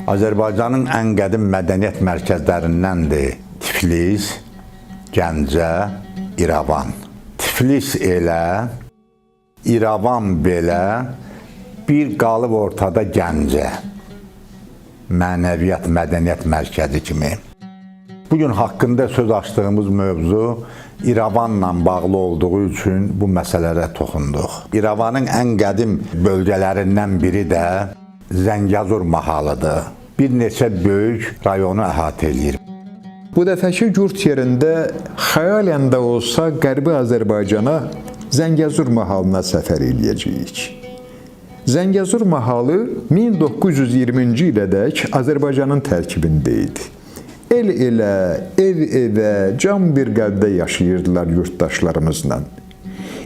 Azərbaycanın ən qədim mədəniyyət mərkəzlərindəndir Tiflis, Gəncə, İrəvan. Tiflis elə, İrəvan belə, bir qalıb ortada Gəncə, mənəviyyat, mədəniyyət mərkəzi kimi. Bugün haqqında söz açdığımız mövzu İrəvanla bağlı olduğu üçün bu məsələlərə toxunduq. İrəvanın ən qədim bölgələrindən biri də Zəngəzur mahalıdır. Bir neçə böyük rayonu əhatə edir. Bu dəfəki yurt yerində xəyalən də olsa Qərbi Azərbaycana Zəngəzur mahalına səfər eləyəcəyik. Zəngəzur mahalı 1920-ci ilədək Azərbaycanın tərkibində idi. El elə, ev evə, can bir qəlbdə yaşayırdılar yurttaşlarımızla.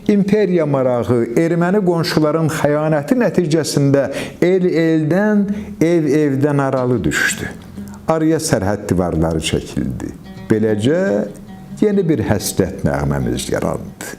İmperiya marağı, erməni qonşuların xəyanəti nəticəsində el eldən, ev evdən aralı düşdü. Araya sərhəd divarları çəkildi. Beləcə yeni bir həsrət nəğməmiz yarandı.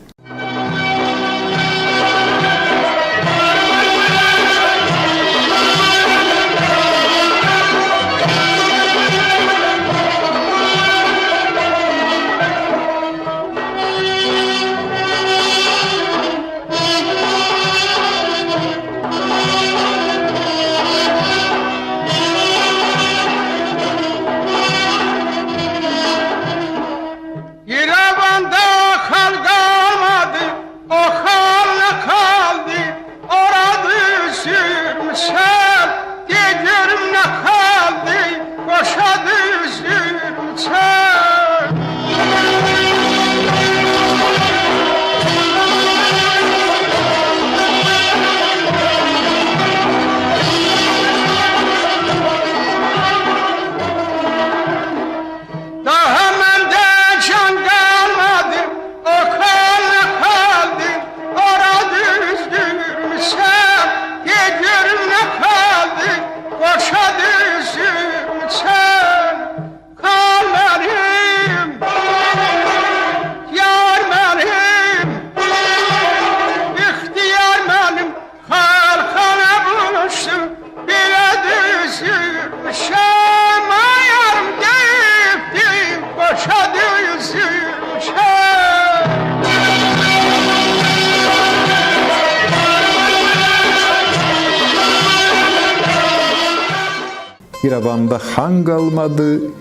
İrəvanda xan qalmadı,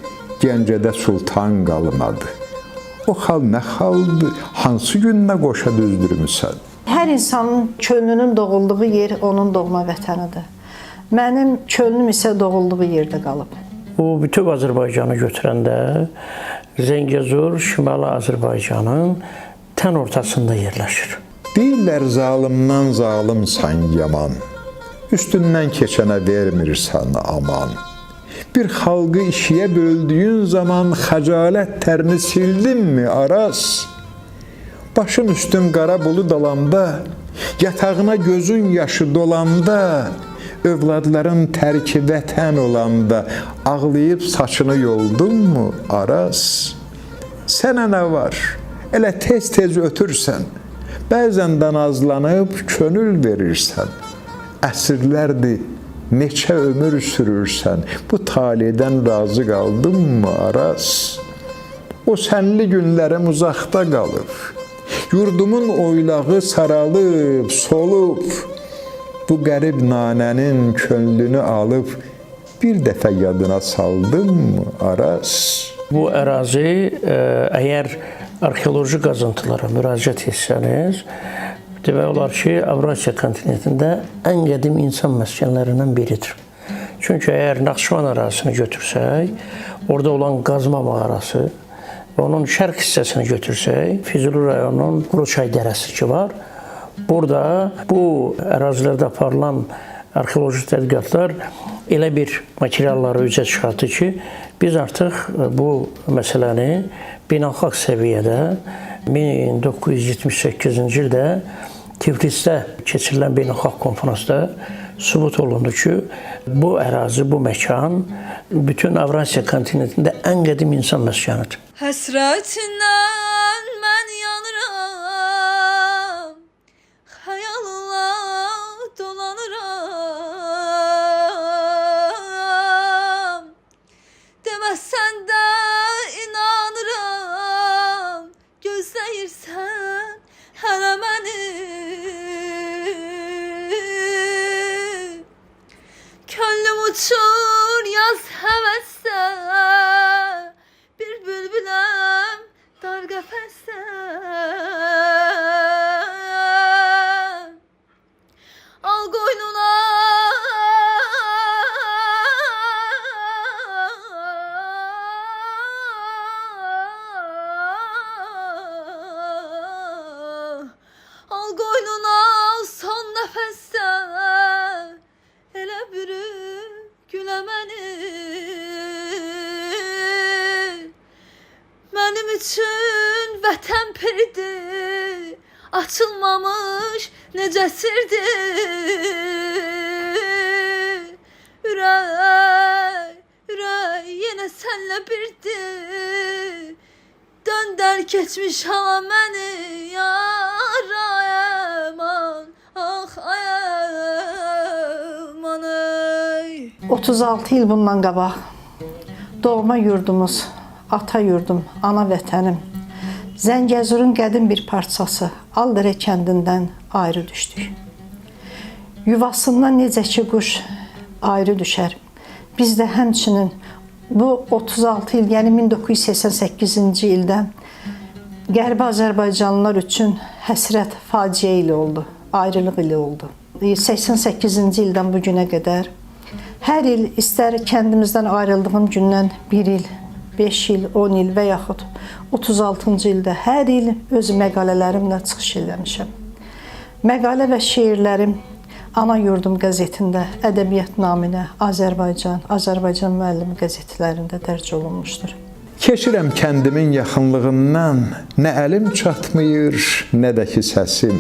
Gəncədə sultan qalmadı. O xal nə xaldır, hansı gününə qoşa düzdürmüsən? Hər insanın könlünün doğulduğu yer onun doğma vətənidir. Mənim könlüm isə doğulduğu yerdə qalıb. O, bütün Azərbaycanı götürəndə Zəngəzur, Şimali Azərbaycanın tən ortasında yerləşir. Deyirlər zalımdan zalımsan yaman, üstündən keçənə vermirsən aman. Bir xalqı ikiyə böldüyün zaman xəcalət tərini sildinmi Araz? Başın üstün qara bulud alanda, yatağına gözün yaşı dolanda, övladların tərki vətən olanda ağlayıb saçını yoldunmu Araz? Sənə nə var? Elə tez-tez ötürsən, bəzən də nazlanıb könül verirsən. Əsrlərdir, neçə ömür sürürsən, bu talihdən razı qaldınmı Araz? O sənli günlərim uzaqda qalıb, yurdumun oylağı saralıb, solub, bu qərib nanənin könlünü alıb, bir dəfə yadına saldınmı Araz? Bu ərazi, əgər arxeoloji qazıntılara müraciət etsəniz, demək olar ki, Avrasiya kontinentində ən qədim insan məskənlərindən biridir. Çünki əgər Naxçıvan ərazisini götürsək, orada olan qazma mağarası və onun şərq hissəsini götürsək, Füzuli rayonunun Quruçay dərəsi ki var, burada bu ərazilərdə aparılan arxeoloji tədqiqatlar elə bir materialları üzə çıxartdı ki, biz artıq bu məsələni beynəlxalq səviyyədə 1978-ci ildə Tiflisdə keçirilən beynəlxalq konferansda sübut olundu ki, bu ərazi, bu məkan bütün Avrasiya kontinentində ən qədim insan məskənidir. Həsrətindən mən yanıram, xəyalla dolanıram. uçur yaz həvəsdə, bir bülbüləm dar qəfəsdə. Al qoynuna al qoynuna son nəfəsdə, elə bürü gülə məni. Mənim üçün vətən piridir, açılmamış necə sirdir. Ürək, ürək yenə sənlə birdir. Döndər keçmiş hala məni, yar ayəman, ah ayəman ey. 36 il bundan qabaq doğma yurdumuz, ata yurdum, ana vətənim, Zəngəzurun qədim bir parçası Aldərə kəndindən ayrı düşdük. Yuvasından necə ki quş ayrı düşər. Biz də həmçinin bu 36 il, yəni 1988-ci ildə Qərbi Azərbaycanlılar üçün həsrət, faciə ili oldu, ayrılıq ili oldu. 88-ci ildən bu günə qədər hər il istər kəndimizdən ayrıldığım gündən 1 il, 5 il, 10 il və yaxud 36-cı ildə hər il öz məqalələrimlə çıxış eləmişəm. Məqalə və şeirlərim Ana Yurdum qəzetində, Ədəbiyyat naminə, Azərbaycan, Azərbaycan müəllimi qəzetlərində dərc olunmuşdur. Keçirəm kəndimin yaxınlığından, nə əlim çatmıyır, nə də ki səsim.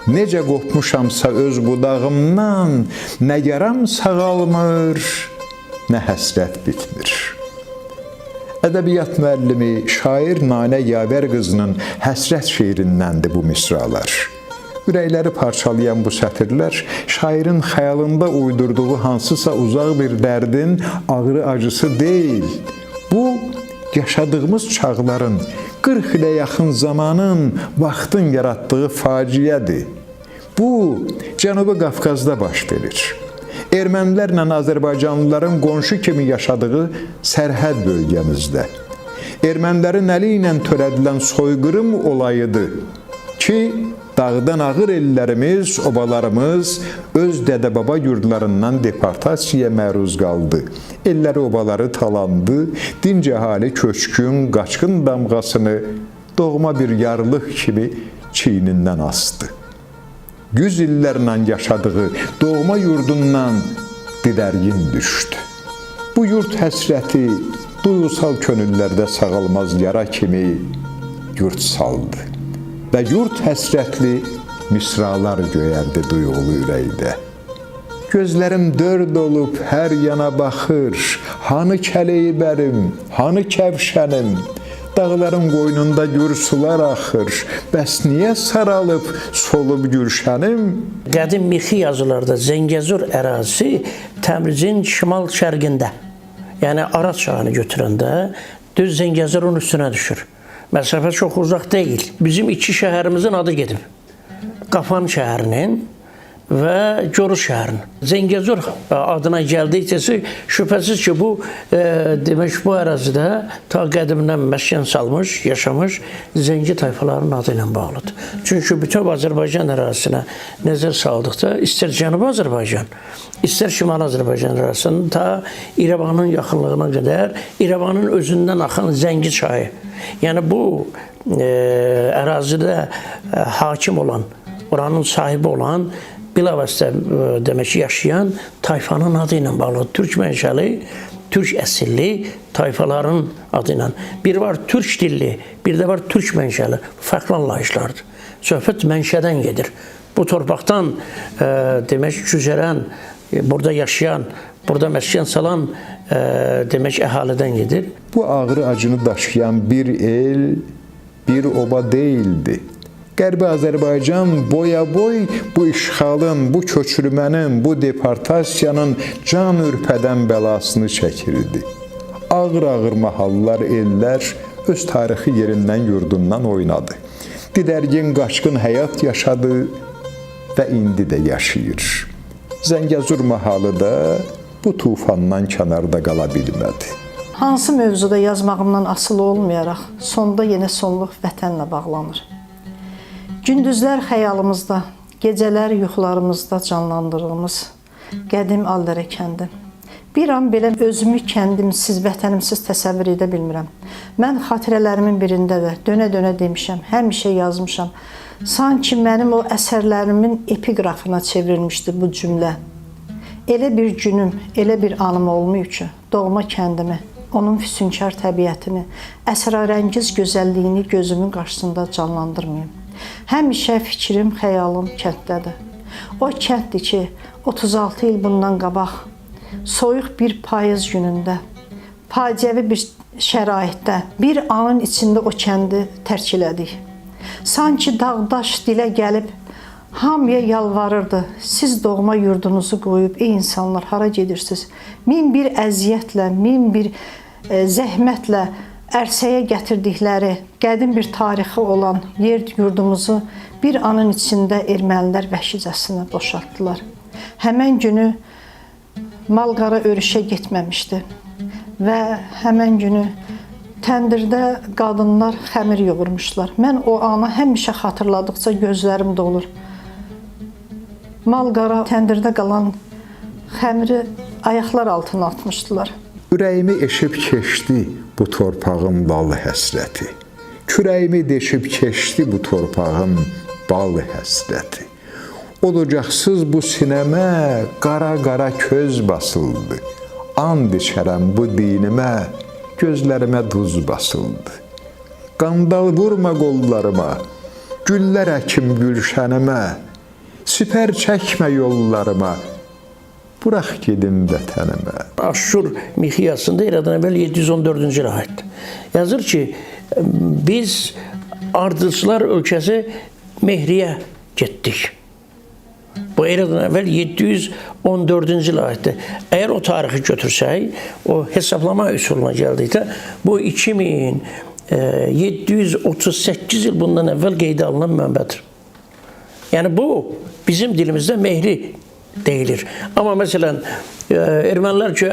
Necə qopmuşamsa öz budağımdan, nə yaram sağalmır, nə həsrət bitmir. Ədəbiyyat müəllimi, şair Nanə Yavər qızının həsrət şeirindəndir bu misralar. Ürəkləri parçalayan bu sətirlər şairin xəyalında uydurduğu hansısa uzaq bir dərdin ağrı acısı deyil. Bu, yaşadığımız çağların, 40 ilə yaxın zamanın, vaxtın yaratdığı faciədir. Bu, Cənubi Qafqazda baş verir. Ermənilərlə Azərbaycanlıların qonşu kimi yaşadığı sərhəd bölgəmizdə. Ermənilərin əli ilə törədilən soyqırım olayıdır ki, dağdan ağır ellərimiz, obalarımız öz dədə-baba yurdlarından deportasiyaya məruz qaldı. Elləri, obaları talandı, dinc əhali köçkün, qaçqın damğasını doğma bir yarlıq kimi çiynindən asdı. 100 illərlə yaşadığı doğma yurdundan didərgin düşdü. Bu yurt həsrəti duyğusal könüllərdə sağalmaz yara kimi yurt saldı. Və yurt həsrətli misralar göyərdi duyğulu ürəkdə. Gözlərim dörd olub hər yana baxır, hanı kəleybərim, hanı kəvşənim, dağların qoynunda gür sular axır, bəs niyə saralıb, solub gülşənim? Qədim mixi yazılarda Zəngəzur ərazisi Təbrizin şimal-şərqində, yəni Araz çayını götürəndə düz Zəngəzurun üstünə düşür. Məsafə çox uzaq deyil. Bizim iki şəhərimizin adı gedib. Qafan şəhərinin və Goruz şəhərinin. Zəngəzur adına gəldikcə şübhəsiz ki, bu demək bu ərazidə ta qədimdən məskən salmış, yaşamış Zəngi tayfalarının adı ilə bağlıdır. Çünki bütün Azərbaycan ərazisinə nəzər saldıqda istər Cənubi Azərbaycan, istər Şimali Azərbaycan ərazisinin ta İrəvanın yaxınlığına qədər İrəvanın özündən axan Zəngi çayı. Yəni bu ərazidə hakim olan, oranın sahibi olan, bilavasitə demək ki, yaşayan tayfanın adı ilə bağlıdır. Türk mənşəli, Türk əsilli tayfaların adı ilə. Bir var Türk dilli, bir də var Türk mənşəli. Fərqli anlayışlardır. Söhbət mənşədən gedir. Bu torpaqdan demək güzərən, burada yaşayan, burada məskən salan demək əhalidən gedir. Bu ağrı acını daşıyan bir el, bir oba deyildi. Qərbi Azərbaycan boya-boy bu işğalın, bu köçürmənin, bu deportasiyanın can ürpədən bəlasını çəkirdi. Ağır-ağır mahallar, ellər öz tarixi yerindən, yurdundan oynadı. Didərgin, qaçqın həyat yaşadı və indi də yaşayır. Zəngəzur mahalı da bu bu tufandan kənarda qala bilmədi. Hansı mövzuda yazmağımdan asılı olmayaraq, sonda yenə sonluq vətənlə bağlanır. Gündüzlər xəyalımızda, gecələr yuxularımızda canlandırdığımız qədim Aldərə kəndi. Bir an belə özümü kəndimsiz, vətənimsiz təsəvvür edə bilmirəm. Mən xatirələrimin birində də dönə-dönə demişəm, həmişə yazmışam. Sanki mənim o əsərlərimin epiqrafına çevrilmişdi bu cümlə. Elə bir günüm, elə bir anım olmayıb ki, doğma kəndimi, onun füsunkar təbiətini, əsrarəngiz gözəlliyini gözümün qarşısında canlandırmayım. Həmişə fikrim, xəyalım kənddədir. O kənddir ki, 36 il bundan qabaq, soyuq bir payız günündə, faciəvi bir şəraitdə, bir anın içində o kəndi tərk elədik. Sanki dağdaş dilə gəlib, hamıya yalvarırdı. Siz doğma yurdunuzu qoyub, ey insanlar, hara gedirsiniz? Min bir əziyyətlə, min bir zəhmətlə ərsəyə gətirdikləri qədim bir tarixi olan yer yurdumuzu bir anın içində ermənilər vəhşicəsinə boşaltdılar. Həmən günü mal-qara örüşə getməmişdi və həmən günü təndirdə qadınlar xəmir yoğurmuşlar. Mən o anı həmişə xatırladıqca gözlərim dolur. Mal-qara təndirdə qalan xəmiri ayaqlar altına atmışdılar. Ürəyimi eşib keçdi bu torpağın bal həsrəti. Kürəyimi deşib keçdi bu torpağın bal həsrəti. Olacaqsız bu sinəmə qara-qara köz basıldı. And içərəm bu dinimə, gözlərimə duz basıldı. Qandal vurma qollarıma, güllər əkim gülşənimə, sipər çəkmə yollarıma, burax gedim vətənimə. Aşşur miqyasında eradan əvvəl 714-cü ilə aiddir. Yazır ki, biz ardıcılar ölkəsi Mehriyə getdik. Bu eradan əvvəl 714-cü ilə aiddir. Əgər o tarixi götürsək, o hesablama üsuluna gəldikdə, bu 2738 il bundan əvvəl qeydə alınan mənbədir. Yəni bu, bizim dilimizdə Mehri deyilir. Amma məsələn, ermənilər ki,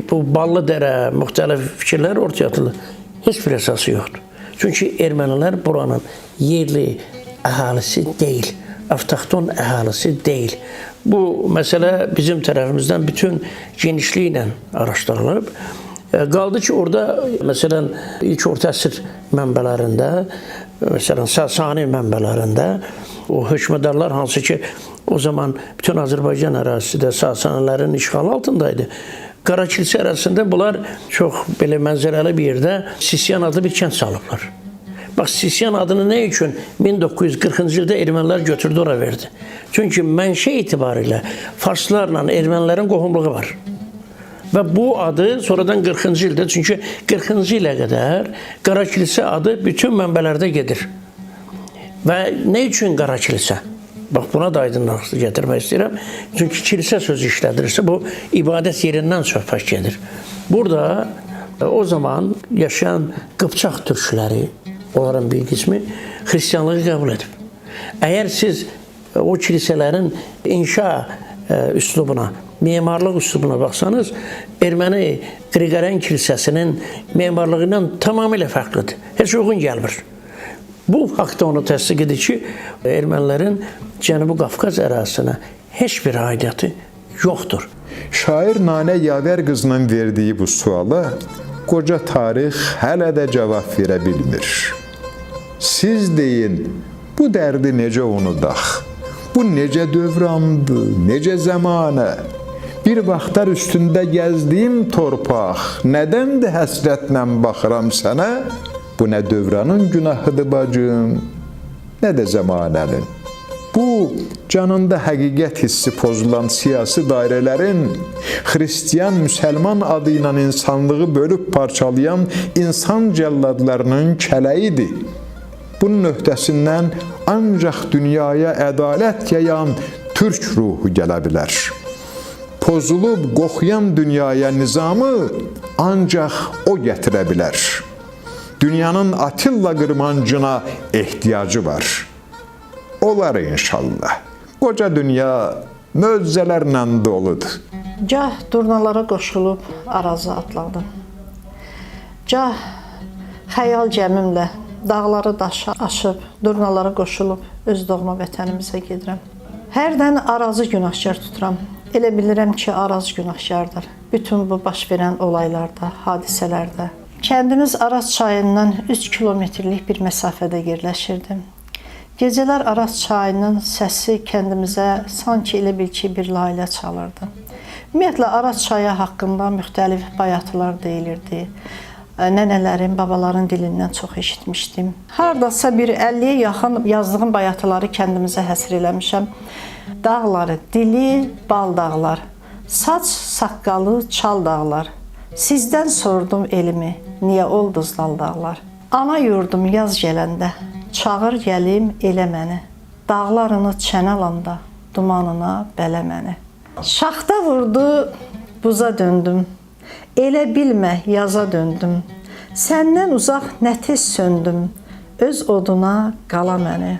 bu ballı dərə, müxtəlif fikirlər ortaya atılır. Heç bir əsası yoxdur. Çünki ermənilər buranın yerli əhalisi deyil, avtoxton əhalisi deyil. Bu məsələ bizim tərəfimizdən bütün genişliklə araşdırılıb. Qaldı ki, orada məsələn, ilk orta əsr mənbələrində, məsələn, Sasani mənbələrində o hökmdarlar hansı ki, o zaman bütün Azərbaycan ərazisi də Sasanilərin işğalı altındaydı. Qara kilsə ərazisində bunlar çox belə mənzərəli bir yerdə Sisyan adlı bir kənd salıblar. Bax, Sisyan adını nə üçün 1940-cı ildə ermənilər götürdü, ora verdi. Çünki mənşə itibarilə farslarla ermənilərin qohumluğu var. Və bu adı sonradan 40-cı ildə, çünki 40-cı ilə qədər Qara kilsə adı bütün mənbələrdə gedir. Və nə üçün Qara kilsə? Bax, buna da aydınlıq gətirmək istəyirəm. Çünki kilsə sözü işlədirsə, bu ibadət yerindən söhbət gedir. Burada o zaman yaşayan Qıpçaq türkləri, onların bir qismi xristianlığı qəbul edib. Əgər siz o kilsələrin inşa üslubuna, memarlıq üslubuna baxsanız, erməni Qriqoryan kilsəsinin memarlığı ilə tamamilə fərqlidir. Heç uyğun gəlmir. Bu haqda onu təsdiq edir ki, ermənilərin Cənubi Qafqaz ərazisinə heç bir aidiyyatı yoxdur. Şair Nanə Yavər qızının verdiyi bu suala qoca tarix hələ də cavab verə bilmir. Siz deyin, bu dərdi necə unudaq? Bu necə dövrandı, necə zəmanə? Bir vaxtlar üstündə gəzdiyim torpaq, nədəndir həsrətlə baxıram sənə? Bu nə dövranın günahıdır bacım, nə də zəmanənin. Bu, canında həqiqət hissi pozulan siyasi dairələrin, xristiyan, müsəlman adı ilə insanlığı bölüb parçalayan insan cəlladlarının kələyidir. Bunun öhdəsindən ancaq dünyaya ədalət yayan türk ruhu gələ bilər. Pozulub qoxuyan dünyaya nizamı ancaq o gətirə bilər. Dünyanın Atilla qırmancına ehtiyacı var. Olar inşallah. Qoca dünya möcüzələrlə doludur. Gah durnalara qoşulub Arazı atladım. Gah xəyal gəmimlə dağları daşa aşıb, durnalara qoşulub öz doğma vətənimizə gedirəm. Hərdən Arazı günahkar tuturam. Elə bilirəm ki, Araz günahkardır. Bütün bu baş verən olaylarda, hadisələrdə. Kəndimiz Araz çayından 3 kilometrlik bir məsafədə yerləşirdi. Gecələr Araz çayının səsi kəndimizə sanki elə bil ki, bir laylə çalırdı. Ümumiyyətlə, Araz çayı haqqında müxtəlif bayatılar deyilirdi. Nənələrin, babaların dilindən çox eşitmişdim. Hardasa bir 50-yə yaxın yazdığım bayatıları kəndimizə həsr eləmişəm. Dağları, dili, bal dağlar, saç, saqqalı, çal dağlar. Sizdən sordum elimi, niyə olduz lal dağlar? Ana yurdum yaz gələndə, çağır gəlim elə məni. Dağlarını çən alanda, dumanına bələ məni. Şaxta vurdu, buza döndüm. Elə bilmə, yaza döndüm. Səndən uzaq nə tez söndüm. Öz oduna qala məni.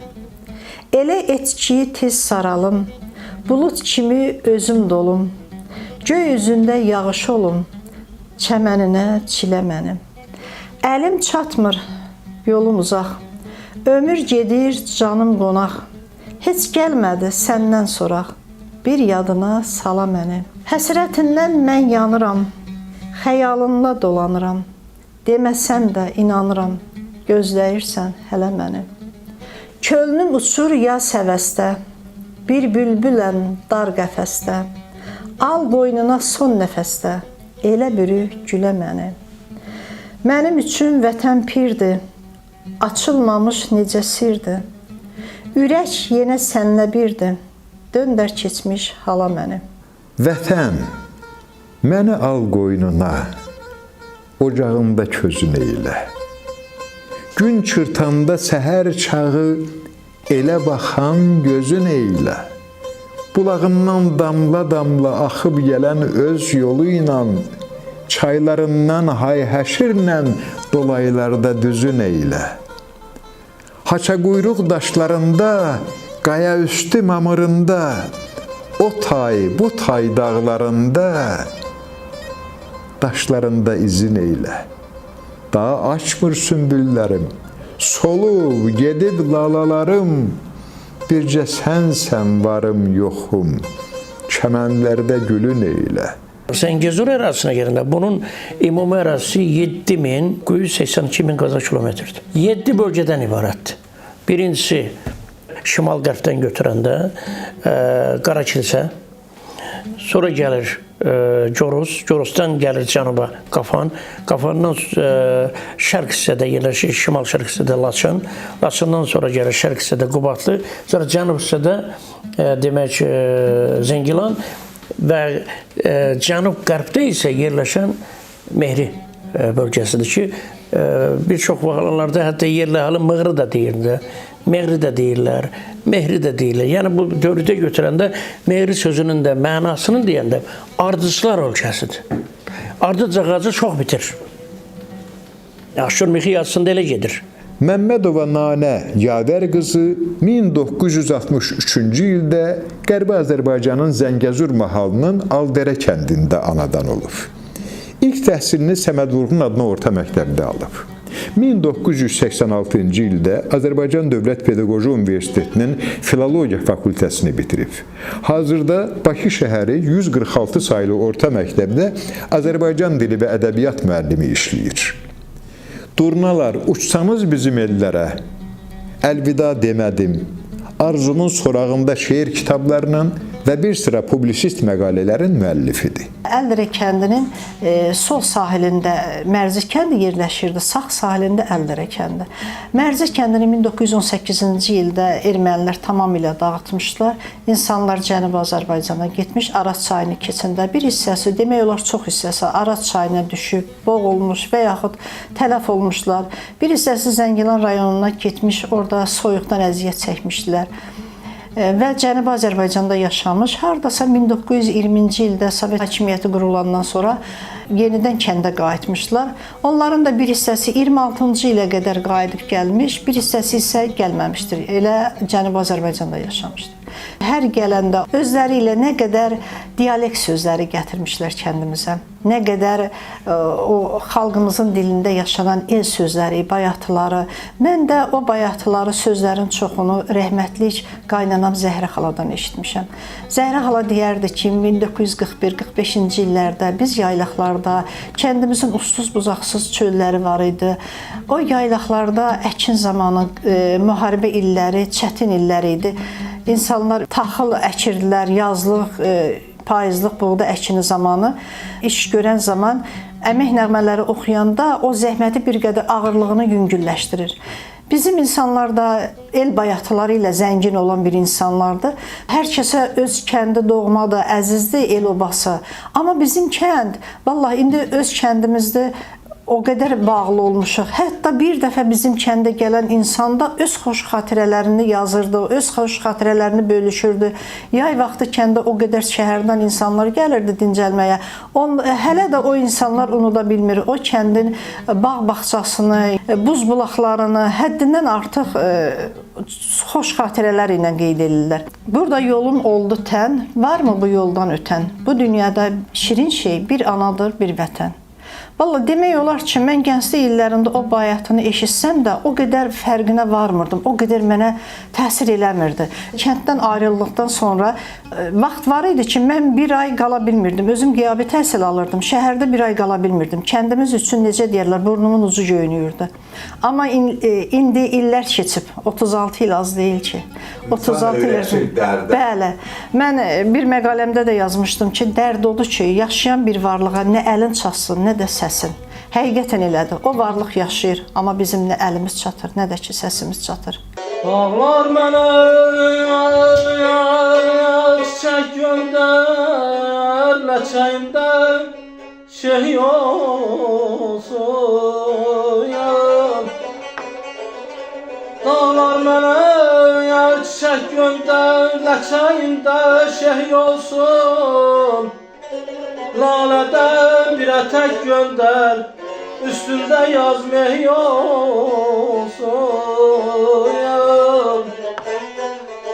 Elə et ki, tez saralım. Bulut kimi özüm dolum. Göy üzündə yağış olum. Çəməninə çilə məni. Əlim çatmır, yolum uzaq. Ömür gedir, canım qonaq. Heç gəlmədi səndən soraq. Bir yadına sala məni. Həsrətindən mən yanıram. Xəyalınla dolanıram. Deməsən də inanıram. Gözləyirsən hələ məni. Könlüm uçur yaz həvəstə. Bir bülbüləm dar qəfəsdə. Al boynuna son nəfəsdə. Elə bürü gülə məni. Mənim üçün vətən pirdir. Açılmamış necə sirdir. Ürək yenə sənlə birdir. Döndər keçmiş hala məni. Vətən, məni al qoynuna, ocağında közün eylə. Gün çırtanda səhər çağı, elə baxan gözün eylə. Bulağından damla-damla axıb gələn öz yolu ilə, çaylarından hay-həşirlə dolaylarda düzün eylə. Haça quyruq daşlarında, qaya üstü mamırında, o tay, bu tay dağlarında, daşlarında izin eylə. Daha açmır sümbüllərim, solub gedib lalalarım, bircə sənsən varım yoxum, çəmənlərdə gülün eylə. Zəngəzur ərazisinə gələndə bunun ümumi ərazisi 7.982 min kvadrat kilometrdir. 7 bölgədən ibarətdir. Birincisi şimal-qərbdən götürəndə Qarakilsə, sonra gəlir Coros, Corosdan gəlir cənuba Qafan, Qafandan şərq hissədə yerləşir, şimal-şərq hissədə Laçın, Laçından sonra gəlir şərq hissədə Qubadlı, sonra cənub hissədə demək Zəngilan və cənub-qərbdə isə yerləşən Mehri bölgəsidir ki, bir çox vaxtlarda hətta yerli halı Mığrı da deyirlər, Mehri də deyirlər, Mehri də deyirlər. Yəni bu dövrdə götürəndə Mehri sözünün də mənasını deyəndə ardıclar ölkəsidir. Ardıc ağacı çox bitir. Aşur Mixi yazısında elə gedir. Məmmədova Nanə Yadər qızı 1963-cü ildə Qərbi Azərbaycanın Zəngəzur mahalının Aldərə kəndində anadan olub. İlk təhsilini Səməd Vurğun adına orta məktəbdə alıb. 1986-cı ildə Azərbaycan Dövlət Pedaqoji Universitetinin Filologiya fakültəsini bitirib. Hazırda Bakı şəhəri 146 saylı orta məktəbdə Azərbaycan dili və ədəbiyyat müəllimi işləyir. Durnalar, uçsanız bizim ellərə, əlvida demədim, Arzumun sorağında şeir kitablarının və bir sıra publisist məqalələrin müəllifidir. Əldərə kəndinin sol sahilində Mərzə kəndi yerləşirdi, sağ sahilində Əldərə kəndi. Mərzə kəndini 1918-ci ildə ermənilər tamamilə dağıtmışlar. İnsanlar Cənubi Azərbaycana getmiş, Araz çayını keçəndə bir hissəsi, demək olar çox hissəsi Araz çayına düşüb, boğulmuş və yaxud tələf olmuşlar. Bir hissəsi Zəngilan rayonuna getmiş, orada soyuqdan əziyyət çəkmişdilər. Və Cənubi Azərbaycanda yaşamış. Hardasa 1920-ci ildə Sovet hakimiyyəti qurulandan sonra yenidən kəndə qayıtmışlar. Onların da bir hissəsi 26-cı ilə qədər qayıdıb gəlmiş, bir hissəsi isə gəlməmişdir. Elə Cənubi Azərbaycanda yaşamışdır. Hər gələndə özləri ilə nə qədər dialekt sözləri gətirmişlər kəndimizə. Nə qədər o xalqımızın dilində yaşanan el sözləri, bayatıları. Mən də o bayatıları, sözlərin çoxunu rəhmətlik qaynanam Zəhrə xaladan eşitmişəm. Zəhrə xala deyərdi ki, 1941-45-ci illərdə biz yaylaqlarda, kəndimizin uçsuz-bucaqsız çölləri var idi. O yaylaqlarda əkin zamanı müharibə illəri, çətin illər idi. İnsanlar taxıl əkirdilər, yazlıq, payızlıq buğda əkini zamanı, iş görən zaman əmək nəğmələri oxuyanda o zəhməti bir qədər ağırlığını yüngülləşdirir. Bizim insanlar da el bayatıları ilə zəngin olan bir insanlardır. Hər kəsə öz kəndi doğmadır, əzizdir, el obası. Amma bizim kənd, vallahi indi öz kəndimizdə o qədər bağlı olmuşuq. Hətta bir dəfə bizim kəndə gələn insan da öz xoş xatirələrini yazırdı, öz xoş xatirələrini bölüşürdü. Yay vaxtı kəndə o qədər şəhərdən insanlar gəlirdi dincəlməyə. Hələ də o insanlar unuda bilmir. O kəndin bağ-bağçasını, buz bulaqlarını həddindən artıq xoş xatirələr ilə qeyd edirlər. Burada yolum oldu tən, varmı bu yoldan ötən? Bu dünyada şirin şey bir anadır, bir vətən. Vallahi demək olar ki, mən gənclik illərində o bayatını eşitsəm də o qədər fərqinə varmırdım, o qədər mənə təsir eləmirdi. Kənddən ayrıldıqdan sonra vaxt var idi ki, mən bir ay qala bilmirdim. Özüm qiyabi təhsil alırdım, şəhərdə bir ay qala bilmirdim. Kəndimiz üçün necə deyərlər, burnumun ucu göynüyürdü. Amma indi illər keçib, 36 il az deyil ki. 36 il. Bəli. Mən bir məqaləmdə də yazmışdım ki, dərd odur ki, yaşayan bir varlığa nə əlin çatsın, nə də səsin. Həqiqətən elədir. O varlıq yaşayır, amma bizim nə əlimiz çatır, nə də ki səsimiz çatır. Ağlar mənə çiçək göndər, ləçəyimdə şey olsun. Dağlar mənə çiçək göndər, ləçəyimdə şey olsun. Lalədən bir ətək göndər, üstündə yazmək olsun.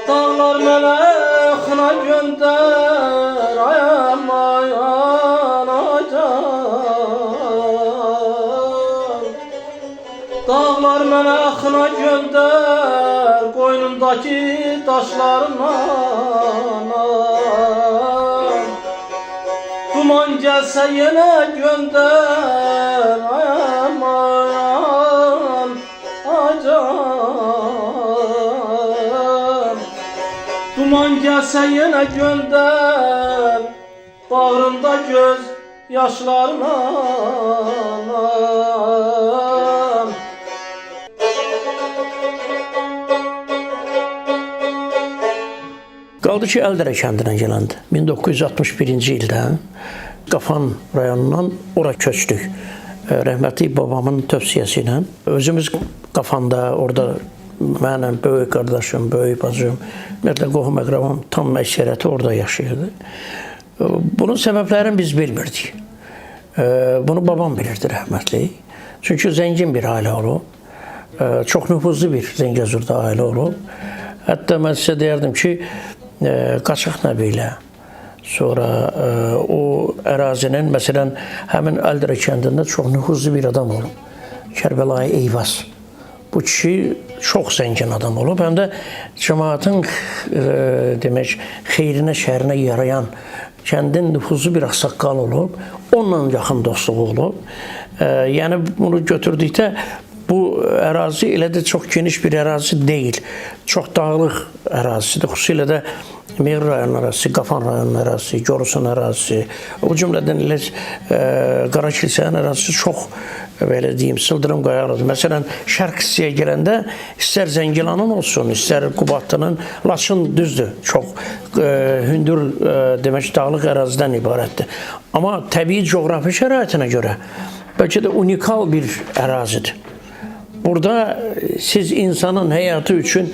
Dağlar mənə xına göndər, ayam ayan acan. Dağlar mənə xına göndər, qoynumdakı daşlarımla. Duman gəlsə yenə göndər, ayam ayan acan. Duman gəlsə yenə göndər, bağrımda göz yaşlarla. Qaldı ki, Əldərə kəndinə gələndə 1961-ci ildə Qafan rayonundan ora köçdük. Rəhmətli babamın tövsiyəsi ilə. Özümüz Qafanda, orada mənim böyük qardaşım, böyük bacım, ümumiyyətlə qohum əqrabam tam əksəriyyəti orada yaşayırdı. Bunun səbəblərini biz bilmirdik. Bunu babam bilirdi rəhmətli. Çünki zəngin bir ailə olub. Çox nüfuzlu bir Zəngəzurda ailə olub. Hətta mən sizə deyərdim ki, Qaçaq Nəbi ilə sonra o ərazinin, məsələn, həmin Əldərə kəndində çox nüfuzlu bir adam olub. Kərbəlayı Eyvaz. Bu kişi çox zəngin adam olub. Həm də cəmaatın demək, xeyrinə, şərinə yarayan kəndin nüfuzlu bir ağsaqqal olub. Onunla yaxın dostluğu olub. Yəni, bunu götürdükdə bu ərazi elə də çox geniş bir ərazi deyil. Çox dağlıq ərazisidir. Xüsusilə də Meyr rayonu ərazisi, Qafan rayonu ərazisi, Gorusun ərazisi, o cümlədən elə Qara Kilsənin ərazisi çox, belə deyim, sıldırım qayalıdır. Məsələn, şərq hissəyə gələndə istər Zəngilanın olsun, istər Qubatlının, Laçın düzdür, çox hündür, demək, dağlıq ərazidən ibarətdir. Amma təbii coğrafi şəraitinə görə bəlkə də unikal bir ərazidir. Burada siz insanın həyatı üçün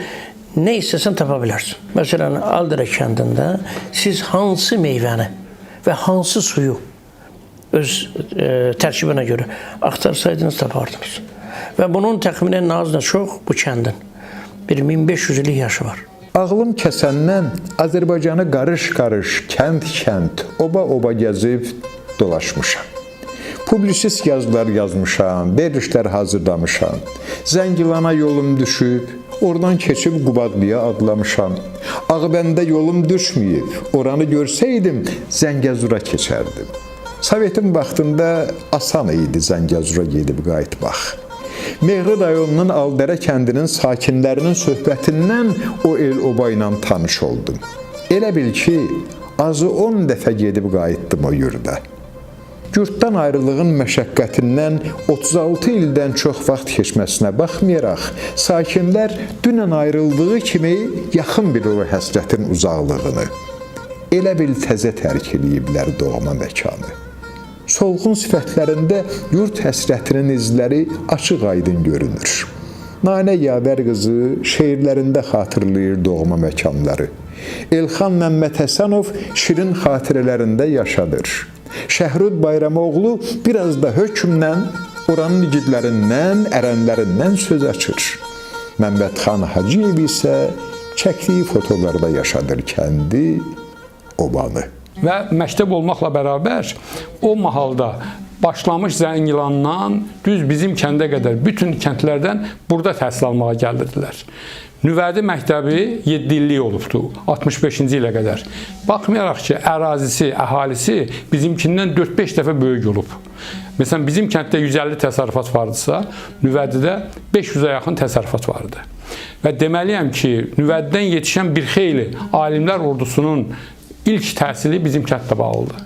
nə istəsən tapa bilərsin. Məsələn, Əldərə kəndində siz hansı meyvəni və hansı suyu öz tərkibinə görə axtarsaydınız tapardınız. Və bunun təxminən az da çox bu kəndin bir 1500 illik yaşı var. Ağlım kəsəndən Azərbaycanı qarış-qarış, kənd-kənd, oba-oba gəzib dolaşmışam. Publisist yazılar yazmışam, verilişlər hazırlamışam. Zəngilana yolum düşüb, oradan keçib Qubadlıya adlamışam. Ağbəndə yolum düşməyib, oranı görsəydim Zəngəzura keçərdim. Sovetin vaxtında asan idi Zəngəzura gedib qayıtmaq. Meğri rayonunun Aldərə kəndinin sakinlərinin söhbətindən o el-oba ilə tanış oldum. Elə bil ki, azı 10 dəfə gedib qayıtdım o yurda. Yurtdan ayrılığın məşəqqətindən 36 ildən çox vaxt keçməsinə baxmayaraq, sakinlər dünən ayrıldığı kimi yaxın bir o həsrətin uzaqlığını. Elə bil təzə tərk eləyiblər doğma məkanı. Solğun sifətlərində yurt həsrətinin izləri açıq-aydın görünür. Nanə Yavər qızı şeirlərində xatırlayır doğma məkanları. Elxan Məmməd Həsənov şirin xatirələrində yaşadır. Şəhrud Bayramoğlu biraz da hökmlə oranın igidlərindən, ərənlərindən söz açır. Məmmədxan Hacıyev isə çəkdiyi fotolarda yaşadır kəndi, obanı. Və məktəb olmaqla bərabər o mahalda başlamış Zəngilandan düz bizim kəndə qədər bütün kəndlərdən burada təhsil almağa gəlirdilər. Nüvədi məktəbi 7 illik olubdu, 65-ci ilə qədər. Baxmayaraq ki, ərazisi, əhalisi bizimkindən 4-5 dəfə böyük olub. Məsələn, bizim kənddə 150 təsərrüfat vardısa, Nüvədidə 500-ə yaxın təsərrüfat vardı. Və deməliyəm ki, Nüvədidən yetişən bir xeyli alimlər ordusunun ilk təhsili bizim kənddə bağlıdır.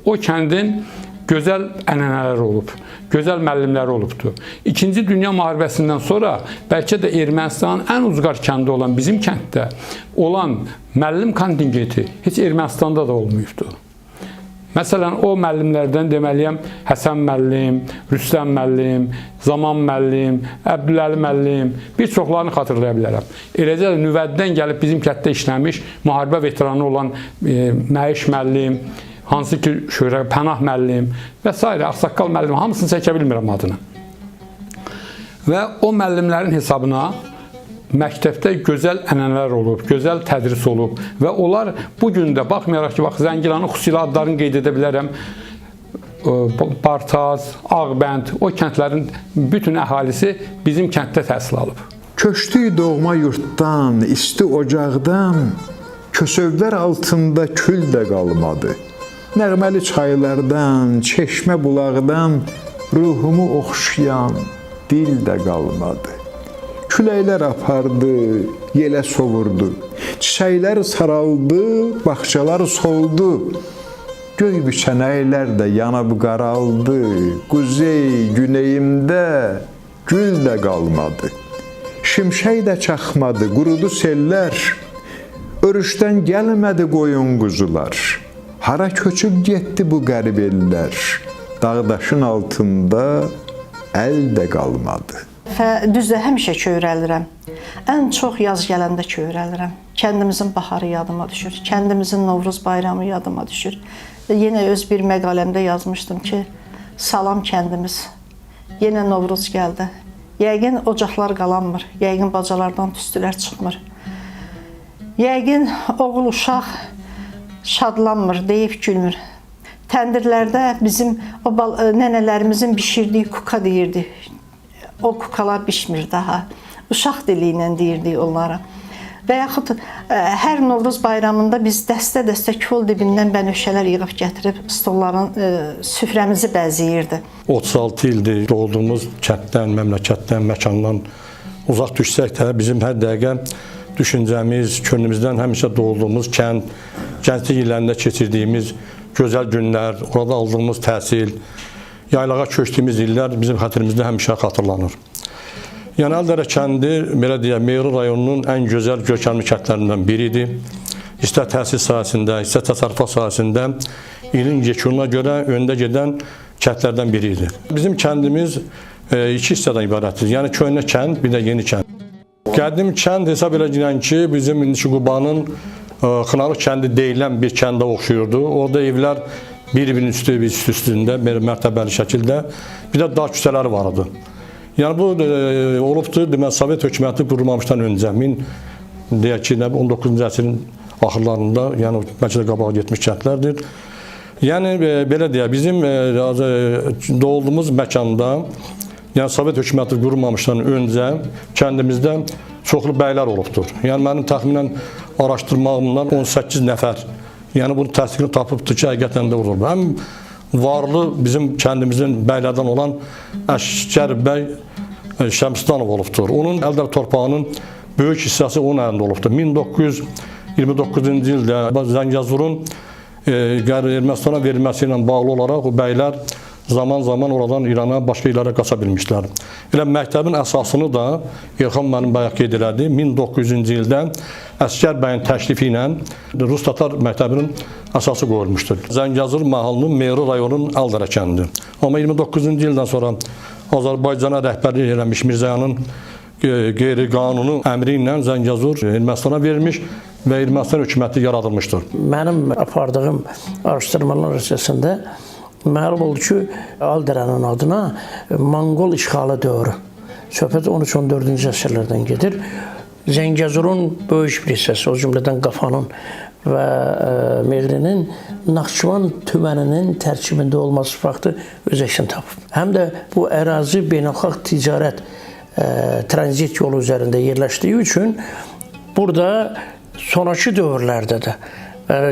O kəndin gözəl ənənələri olub, gözəl müəllimləri olubdur. İkinci Dünya müharibəsindən sonra bəlkə də Ermənistanın ən uzqar kəndi olan bizim kənddə olan müəllim kontingenti heç Ermənistanda da olmayıbdır. Məsələn, o müəllimlərdən deməliyəm Həsən müəllim, Rüstəm müəllim, Zaman müəllim, Əbdüləli müəllim, bir çoxlarını xatırlaya bilərəm. Eləcə də Nüvədidən gəlib bizim kənddə işləmiş, müharibə veteranı olan Məiş müəllim, hansı ki, Pənah müəllim və s. Ağsaqqal müəllim, hamısını çəkə bilmirəm adını. Və o müəllimlərin hesabına məktəbdə gözəl ənənələr olub, gözəl tədris olub və onlar bugün də baxmayaraq ki, Zəngilanın xüsusilə adlarını qeyd edə bilərəm, Bartaz, Ağbənd, o kəndlərin bütün əhalisi bizim kənddə təhsil alıb. Köçdük doğma yurtdan, isti ocaqdan, kösövlər altında kül də qalmadı. Nəğməli çaylardan, çeşmə bulaqdan ruhumu oxşayan dil də qalmadı. Küləklər apardı, yelə sovurdu. Çiçəklər saraldı, bağçalar soldu. Göy biçənəklər də yanıb qaraldı. Quzey, güneyimdə gül də qalmadı. Şimşək də çaxmadı, qurudu sellər. Örüşdən gəlmədi qoyun quzular. Hara köçüb getdi bu qərib ellər. Dağdaşın altında əl də qalmadı. Düzdür, həmişə kövrəlirəm. Ən çox yaz gələndə kövrəlirəm. Kəndimizin baharı yadıma düşür. Kəndimizin Novruz bayramı yadıma düşür. Yenə öz bir məqaləmdə yazmışdım ki, salam kəndimiz. Yenə Novruz gəldi. Yəqin ocaqlar qalanmır. Yəqin bacalardan tüstülər çıxmır. Yəqin oğul uşaq şadlanmır, deyib gülmür. Təndirlərdə bizim o nənələrimizin bişirdiyi kuka deyirdi. O kukalar bişmir daha. Uşaq dili ilə deyirdik onlara. Və yaxud hər Novruz bayramında biz dəstə-dəstə kol dibindən bənövşələr yığıb gətirib stolların süfrəmizi bəzəyirdi. 36 ildir doğduğumuz kənddən, məmləkətdən, məkandan uzaq düşsək də bizim hər dəqiqə düşüncəmiz, könlümüzdən həmişə doğduğumuz kənd, gənclik illərində keçirdiyimiz gözəl günlər, orada aldığımız təhsil, yaylağa köçdüyümüz illər bizim xatirimizdə həmişə xatırlanır. Yəni Aldərə kəndi, belə deyək, Meğri rayonunun ən gözəl görkəmli kəndlərindən biridir. İstər təhsil sahəsində, istər təsərrüfat sahəsində ilin yekununa görə öndə gedən kəndlərdən biridir. Bizim kəndimiz iki hissədən ibarətdir. Yəni köhnə kənd, bir də yeni kənd. Qədim kənd hesab edilən ki, bizim indiki Qubanın Xınarıq kəndi deyilən bir kəndə oxşuyurdu. Orada evlər bir-birinin üstündə, mərtəbəli şəkildə, bir də dağ küçələri var idi. Yəni bu olubdur, deməli, Sovet hökuməti qurulmamışdan öncə, deyək ki, 19-cu əsrin axırlarında, yəni bəlkə də qabağa getmiş kəndlərdir. Yəni belə deyək, bizim doğulduğumuz məkanda, yəni Sovet hökuməti qurulmamışdan öncə kəndimizdə çoxlu bəylər olubdur. Yəni mənim təxminən araşdırmağımdan 18 nəfər, yəni bunun təsdiqini tapıbdır ki, həqiqətən də olub. Həm varlı bizim kəndimizin bəylərdən olan Əşkər bəy Şəmsdanov olubdur. Onun əldə torpağının böyük hissəsi onun əlində olubdur. 1929-cu ildə Zəngəzurun Ermənistana verilməsi ilə bağlı olaraq o bəylər zaman-zaman oradan İrana, başqa illərə qaça bilmişlər. Elə məktəbin əsasını da Elxan mənim bayaq qeyd elədi. 1900-cü ildə Əskər bəyin təklifi ilə Rus Tatar məktəbinin əsası qoyulmuşdur. Zəngəzur mahalının Meyri rayonunun Aldərə kəndidir. Amma 29-cu ildən sonra Azərbaycana rəhbərlik eləmiş Mirzəyanın qeyri-qanuni əmri ilə Zəngəzur Ermənistana verilmiş və Ermənistan hökuməti yaradılmışdır. Mənim apardığım araşdırmalar əsasında məlum oldu ki, Aldərənin adına Monqol işğalı dövrü, söhbət 13-14-cü əsrlərdən gedir. Zəngəzurun böyük bir hissəsi, o cümlədən Qafanın və Meğrinin Naxçıvan tüməninin tərkibində olması faktı öz əksini tapıb. Həm də bu ərazi beynəlxalq ticarət tranzit yolu üzərində yerləşdiyi üçün burada sonraki dövrlərdə də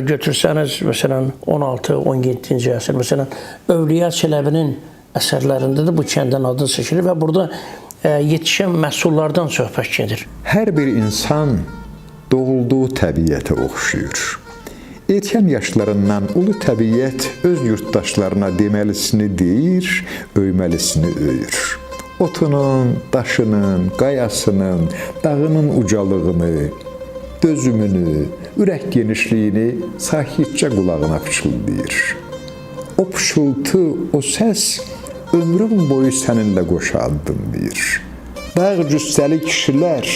götürsəniz, məsələn 16-17-ci əsr, məsələn Övliya Çələbinin əsərlərində də bu kəndin adı seçilir və burada yetişən məhsullardan söhbət gedir. Hər bir insan doğulduğu təbiətə oxşuyur. Erkən yaşlarından ulu təbiət öz yurttaşlarına deməlisini deyir, öyməlisini öyür. Otunun, daşının, qayasının, dağının ucalığını, dözümünü, ürək genişliyini sakitcə qulağına pıçıldayır. O pıçıltı, o səs ömrüm boyu səninlə qoşa addımlayır. Dağ cüssəli kişilər,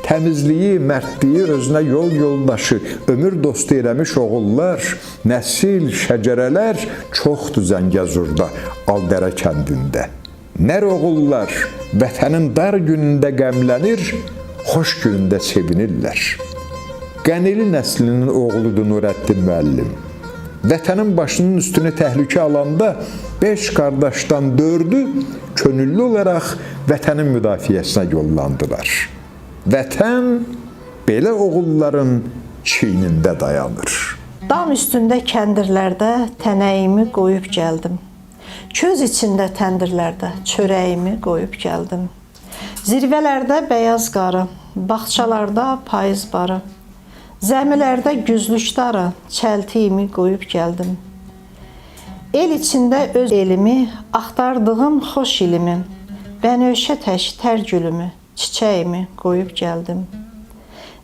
təmizliyi, mərdliyi özünə yol yoldaşı, ömür dostu eləmiş oğullar, nəsil, şəcərələr çoxdur Zəngəzurda, Aldərə kəndində. Nər oğullar vətənin dar günündə qəmlənir, xoş günündə sevinirlər. Qənili nəslinin oğludur Nurəddin müəllim. Vətənin başının üstünü təhlükə alanda 5 qardaşdan 4-ü könüllü olaraq vətənin müdafiəsinə yollandılar. Vətən belə oğulların çiynində dayanır. Dam üstündə kəndirlərdə tənəyimi qoyub gəldim. Köz içində təndirlərdə çörəyimi qoyub gəldim. Zirvələrdə bəyaz qarı, bağçalarda payız barı, zəmilərdə güzlükdarı, çəltiyimi qoyub gəldim. El içində öz elimi, axtardığım xoş ilimi, bənövşə tək tər gülümü, çiçəyimi qoyub gəldim.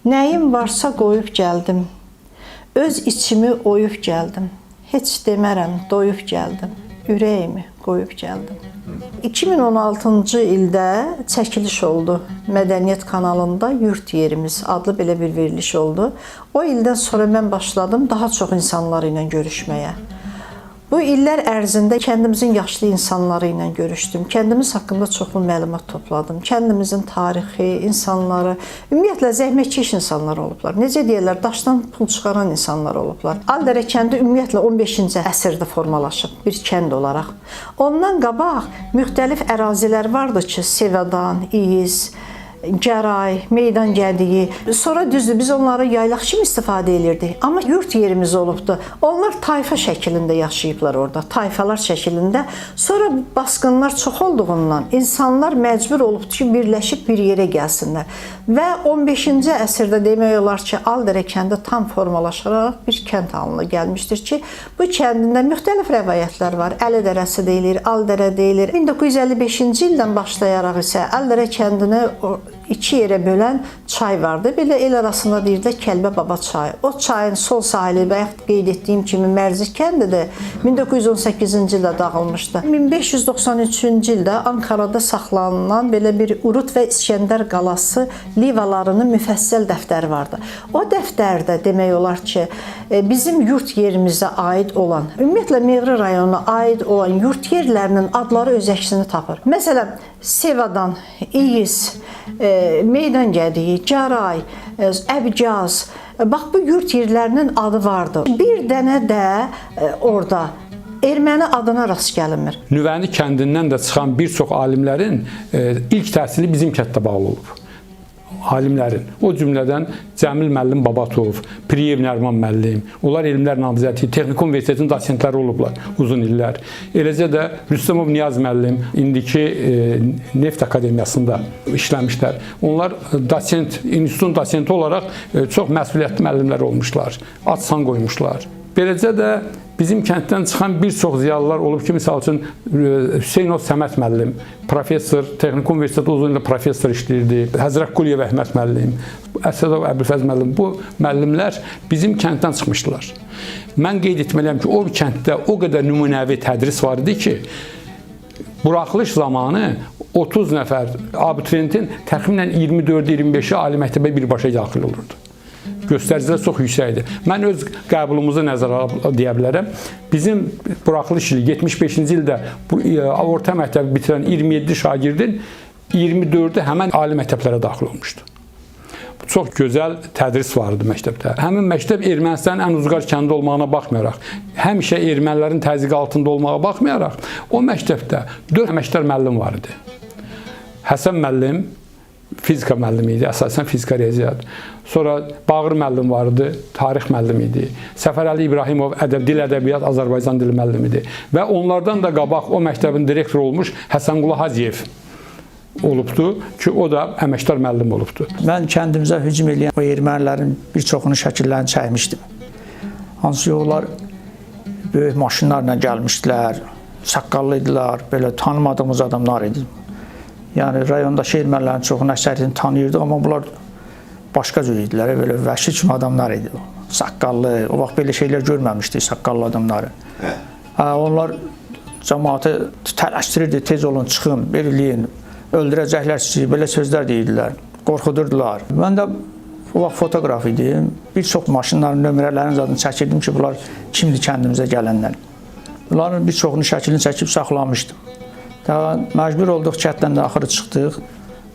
Nəyim varsa qoyub gəldim, öz içimi oyub gəldim, heç demərəm doyub gəldim. Ürəyimi qoyub gəldim. 2016-cı ildə çəkiliş oldu. Mədəniyyət kanalında Yurt Yerimiz adlı belə bir veriliş oldu. O ildən sonra mən başladım daha çox insanlar ilə görüşməyə. Bu illər ərzində kəndimizin yaşlı insanları ilə görüşdüm. Kəndimiz haqqında çoxlu məlumat topladım. Kəndimizin tarixi, insanları, ümumiyyətlə zəhmətkeş insanlar olublar. Necə deyirlər, daşdan pul çıxaran insanlar olublar. Aldərə kəndi ümumiyyətlə 15-ci əsrdə formalaşıb bir kənd olaraq. Ondan qabaq müxtəlif ərazilər vardı ki, Sevadan, İyiz, Gəray, Meydan Gədiyi. Sonra düzdür, biz onları yaylaq kimi istifadə edirdik. Amma yurt yerimiz olubdu. Onlar tayfa şəklində yaşayıblar orada, tayfalar şəklində. Sonra basqınlar çox olduğundan insanlar məcbur olubdu ki, birləşib bir yerə gəlsinlər. Və 15-ci əsrdə demək olar ki, Aldərə kəndi tam formalaşaraq bir kənd halına gəlmişdir ki, bu kəndində müxtəlif rəvayətlər var. Əli dərəsi deyilir, Aldərə deyilir. 1955-ci ildən başlayaraq isə Aldərə kəndini iki yerə bölən çay vardı. Belə el arasında deyirlər Kəlbə Baba çayı. O çayın sol sahili və yaxud qeyd etdiyim kimi Mərzik kəndidir. 1918-ci ildə dağılmışdı. 1593-cü ildə Ankarada saxlanılan belə bir Urut və İskəndər qalası livalarının müfəssəl dəftəri vardı. O dəftərdə demək olar ki, bizim yurt yerimizə aid olan, ümumiyyətlə Meğri rayonuna aid olan yurt yerlərinin adları öz əksini tapır. Məsələn, Sevadan, İyiz, Meydan Gədiyi, Caray, Əbcaz, bax bu yurt yerlərinin adı vardı. Bir dənə də orada erməni adına rast gəlinmir. Nüvəni kəndindən də çıxan bir çox alimlərin ilk təhsili bizim kənddə bağlı olub. Alimlərin, o cümlədən Cəmil müəllim Babatov, Piriyev Nərman müəllim, onlar elmlər namizədi, Texniki Universitetinin dosentləri olublar uzun illər. Eləcə də Rüstəmov Niyaz müəllim indiki Neft Akademiyasında işləmişlər. Onlar dosent, institutun dosenti olaraq çox məsuliyyətli müəllimlər olmuşlar, ad san qoymuşlar. Beləcə də bizim kənddən çıxan bir çox ziyalılar olub ki, misal üçün Hüseynov Səməd müəllim, professor, Texniki Universitetdə uzun illər professor işləyirdi. Həzrət Quliyev Əhməd müəllim, Əsədov Əbülfəz müəllim, bu müəllimlər bizim kənddən çıxmışdılar. Mən qeyd etməliyəm ki, o kənddə o qədər nümunəvi tədris var idi ki, buraxılış zamanı 30 nəfər abituriyentin təxminən 24-25-i ali məktəbə birbaşa daxil olurdu. Göstəricilər çox yüksəkdir. Mən öz qəbulumuzu nəzərə deyə bilərəm. Bizim buraxılış ili 75-ci ildə orta məktəbi bitirən 27 şagirdin 24-ü həmən ali məktəblərə daxil olmuşdu. Çox gözəl tədris vardı məktəbdə. Həmin məktəb Ermənistanın ən uzqar kəndi olmağına baxmayaraq, həmişə ermənilərin təzyiqi altında olmağa baxmayaraq, o məktəbdə 4 əməkdar müəllim var idi. Həsən müəllim fizika müəllimi idi, əsasən fizika riyaziyyat. Sonra Bağır müəllim vardı, tarix müəllimi idi. Səfərəli İbrahimov dil ədəbiyyat Azərbaycan dili müəllimi idi. Və onlardan da qabaq o məktəbin direktoru olmuş Həsənqulu Hacıyev olubdu ki, o da əməkdar müəllim olubdu. Mən kəndimizə hücum edən o ermənilərin bir çoxunu şəkillərini çəkmişdim. Hansı onlar böyük maşınlarla gəlmişdilər, saqqallıydılar, belə tanımadığımız adamlar idi. Yəni rayondakı ermənilərin çoxunu əksəriyyətini tanıyırdıq, amma bunlar başqa cür idilər, belə vəhşi kimi adamlar idi. Saqqallı, o vaxt belə şeylər görməmişdik, saqqallı adamları. Onlar cəmaatı tələşdirirdi, tez olun, çıxın, belirləyin, öldürəcəklər sizi, belə sözlər deyirdilər, qorxudurdular. Mən də o vaxt fotoqraf idim, bir çox maşınların nömrələrinin adını çəkirdim ki, bunlar kimdir kəndimizə gələnlər. Bunların bir çoxunu şəklini çəkib saxlamışdım. Məcbur olduq, kənddən də axırı çıxdıq,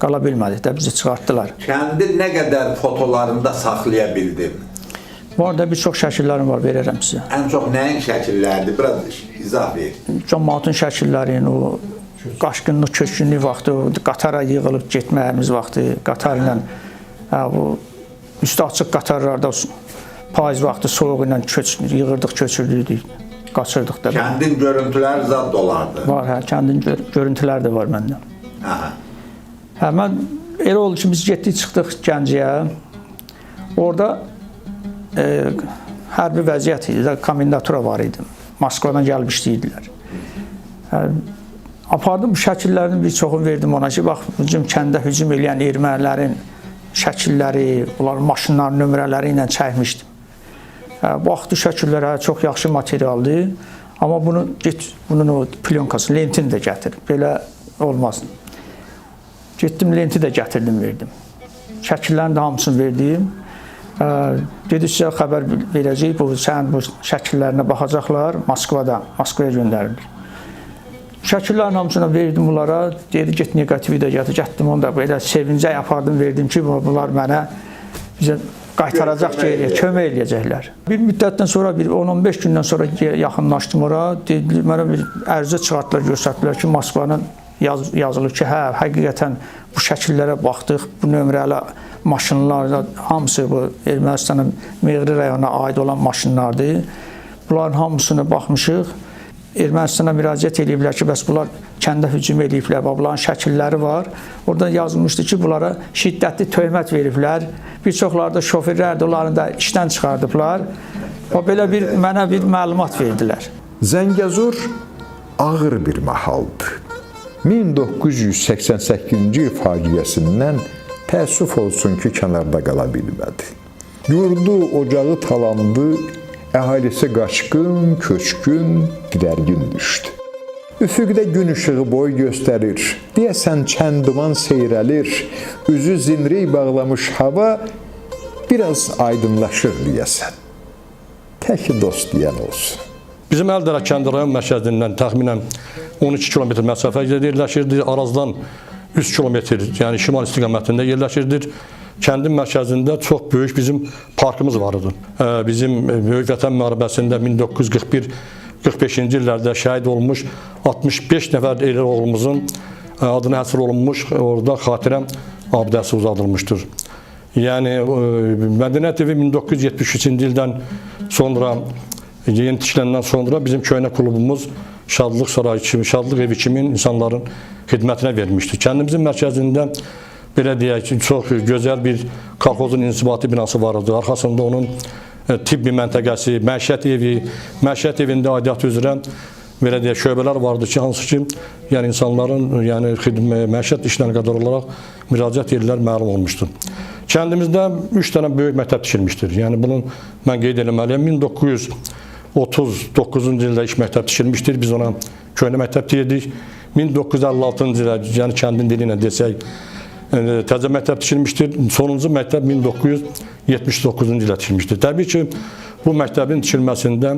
qala bilmədik də, bizi çıxartdılar. Kəndi nə qədər fotolarında saxlaya bildin? Var da bir çox şəkillərim var, verərəm sizə. Ən çox nəyin şəkillərdir? Biraz izah ver. Cəmaatın şəkillərini, o qaşqınlıq, köçkünlük vaxtı, qatara yığılıb getməyimiz vaxtı, qatar ilə, üstü açıq qatarlarda payız vaxtı soğuq ilə yığırdıq, köçürdük, qaçırdıq da. Kəndin görüntüləri zad olardı. Var, hə, kəndin görüntüləri də var məndə. Mən elə oldu ki, biz getdik, çıxdıq Gəncəyə. Orada hərbi vəziyyət idi, komendatura var idi. Moskvadan gəlib işləyirdilər. Apardım bu şəkillərin bir çoxunu verdim ona ki, bax, bizim kəndə hücum eləyən ermənilərin şəkilləri, onların maşınların nömrələri ilə çəkmişdim. Baxdı şəkillərə çox yaxşı materialdır, amma bunun o plyonkası, lentini də gətir, belə olmaz. Getdim, lenti də gətirdim, verdim. Şəkillərin də hamısını verdim. Dedi, sizə xəbər verəcək, sənin bu şəkillərinə baxacaqlar Moskvaya göndərilir. Şəkillərin hamısını verdim bunlara, dedi, get negativi də gətir, getdim, onu da belə sevincək apardım, verdim ki, bunlar mənə bizə qaytaracaq ki, kömək eləyəcəklər. Bir müddətdən sonra, 10-15 gündən sonra yaxınlaşdım ora, mənə bir ərizə çıxartdılar, göstərdilər ki, Moskvanın yazılır ki, hə, həqiqətən bu şəkillərə baxdıq, bu nömrəli maşınlar, hamısı bu Ermənistanın Meğri rayonuna aid olan maşınlardır. Bunların hamısına baxmışıq. Ermənistana müraciət ediblər ki, bəs bunlar kəndə hücum ediblər, bunların şəkilləri var. Orada yazılmışdı ki, bunlara şiddətli töhmət veriblər. Bir çoxları da şoförlərdir, onları da işdən çıxardıblar. Belə mənə bir məlumat verdilər. Zəngəzur ağır bir mahaldır. 1988-ci il faciəsindən təəssüf olsun ki, kənarda qala bilmədi. Yurdu, ocağı talandı, əhalisi qaçqın, köçkün, didərgin düşdü. Üfüqdə gün işığı boy göstərir, deyəsən çənduman seyrəlir, üzü zinrey bağlamış hava biraz aydınlaşır deyəsən. Təki dost deyən olsun. Bizim Əldərə kəndi rayon mərkəzindən təxminən 12 km məsafə yerləşirdi. Arazdan 100 kilometr, yəni şimal istiqamətində yerləşirdir. Kəndin mərkəzində çox böyük bizim parkımız var idi. Bizim Böyük Vətən müharibəsində 1941-45-ci illərdə şəhid olmuş 65 nəfər elə oğlumuzun adına həsr olunmuş, orada xatirə abidəsi uzadılmışdır. Yəni Mədəniyyət evi 1973-cü ildən sonra, yeni tikilenden sonra bizim köhnə klubumuz Şadlıq Sarayı kimi, Şadlıq evi kimi insanların xidmətinə vermişdir. Kəndimizin mərkəzində belə deyək ki, çox gözəl bir kolxozun inzibati binası var idi. Arxasında onun tibbi məntəqəsi, məişət evində aidiyyatı üzrə belə deyək şöbələr vardı ki, hansı ki, yəni insanların məişət işlərinə qədər olaraq müraciət edirlər məlum olmuşdur. Kəndimizdə 3 dənə böyük məktəb tikilmişdir. Yəni bunu mən qeyd etməliyəm. 1939-cu ildə iş məktəb tikilmişdir. Biz ona köhnə məktəb deyirdik. 1956-cı ildə, yəni kəndin dili ilə desək, təzə məktəb tikilmişdir. Sonuncu məktəb 1979-cu ildə tikilmişdir. Təbii ki, bu məktəbin tikilməsində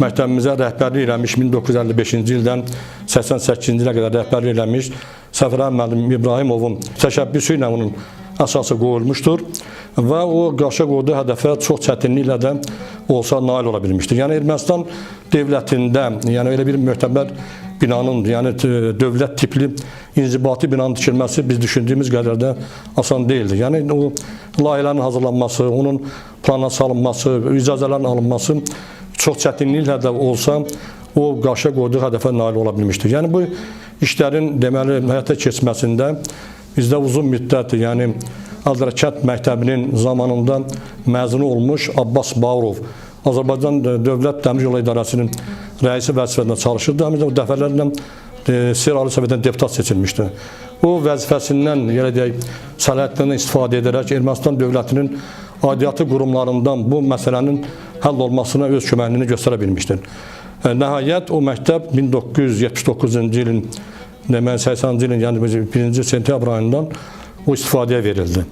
məktəbimizə rəhbərlik eləmiş 1955-ci ildən 88-ci ilə qədər rəhbərlik eləmiş Səfərə müəllim İbrahimovun təşəbbüsü ilə onun əsası qoyulmuşdur və o qarşı qoyduğu hədəfə çox çətinliklə də olsa nail ola bilmişdir. Yəni Ermənistan dövlətində, yəni elə bir möhtəbər binanın, yəni dövlət tipli inzibati binanın tikilməsi biz düşündüyümüz qədər də asan deyildi. Yəni o layihələrin hazırlanması, onun plana salınması, icazələrin alınması çox çətinliklə də olsa o qarşı qoyduğu hədəfə nail ola bilmişdir. Yəni bu işlərin deməli həyata keçməsində bizdə uzun müddət, yəni Ağdərə kənd məktəbinin zamanında məzunu olmuş Abbas Bağırov, Azərbaycan Dövlət Dəmir Yolu İdarəsinin rəisi vəzifəsində çalışırdı. Həmin də o dəfələrlə Seyr Ali Sovetdən deputat seçilmişdi. O vəzifəsindən, yəni deyək, səlahiyyətindən istifadə edərək Ermənistan dövlətinin aidiyyatı qurumlarından bu məsələnin həll olmasına öz köməkliğini göstərə bilmişdir. Nəhayət o məktəb 1979-cu ilin, deməli 80-ci ilin, yəni 1-ci sentyabr ayından o istifadəyə verildi.